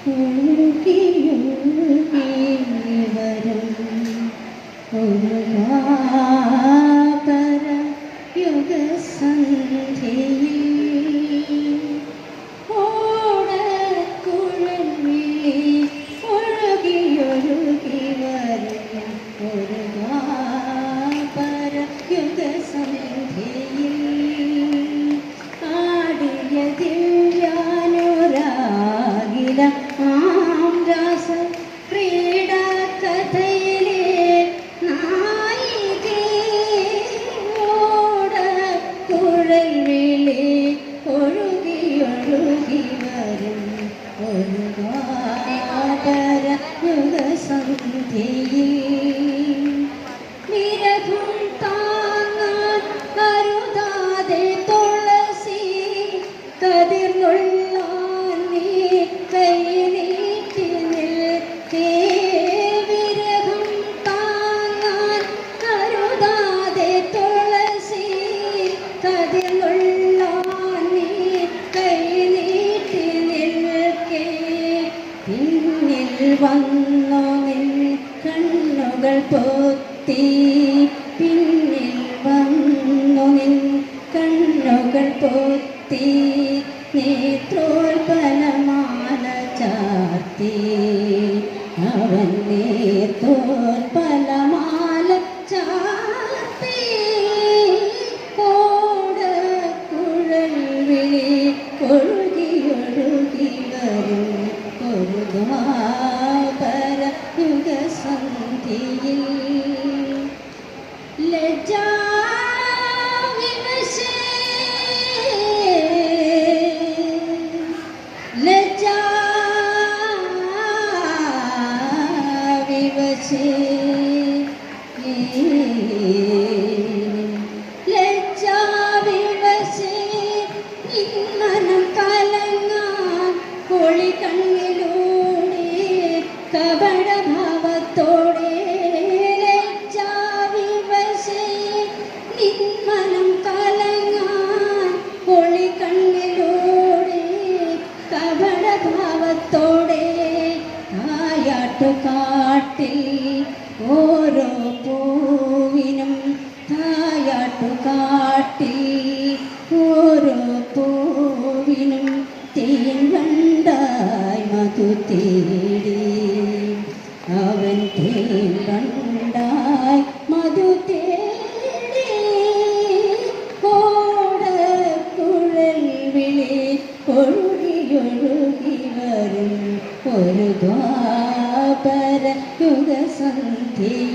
ഒഴുകിയൊഴുകി വരും ഒരു യുഗസന്ധ്യയിൽ ഓടക്കുഴലിൽ ഒഴുകിയൊഴുകി വരും ഒരു യുഗസന്ധ്യയിൽ ആടിയതിൽ ഞാനൊരാകില രാസ ക്രീഡാ കഥയിലെ നായികേ ഓടക്കുഴലിലെ ഒഴുകിയൊഴുകി വരും ഒരു യുഗസന്ധ്യയിൽ വിരഹം താങ്ങാൻ കരുതാതെ തുളസി കതിർന്നുള്ളാൻ നീ കൈ നീട്ടി നിൽക്കേ വിരഹം താങ്ങാൻ കരുതാതെ തുളസി കതിർന്നുള്ളാൻ നീ കൈ നീട്ടി നിൽക്കേ പിന്നിൽ വന്നു നിൻ കണ്ണുകൾ പൊത്തി പിന്നിൽ വന്നു നിൻ കണ്ണുകൾ പൊത്തി നേത്രോൽപലമാല ചാർത്തി അവൻ നേത്രോൽപലമാല ചാർത്തി ഓടക്കുഴൽ വിളി ഒഴുകിയൊഴുകി വരും ഒരു യുഗസന്ധ്യയിൽ ലജ്ജാവിവശേ നിന്മനം കലങ്ങാൻ പൊളി കണ്ണിലൂടെ കപടഭാവത്തോടെ ലജ്ജാവിവശേ നിന്മനം കലങ്ങാൻ പൊളി കണ്ണിലൂടെ കപടഭാവത്തോടെ തായാട്ടുകാട്ടിൽ ഓരോ പൂവിനും തായാട്ടുകാട്ടിൽ ഓരോ പൂവിനും തേൻ വണ്ടായി മധു തേടി അവൻ തേൻ വണ്ടായി മധു തേടി ഓടക്കുഴൽ വിളി ഒഴുകിയൊഴുകി വരും ഒരു യുഗസന്ധ്യ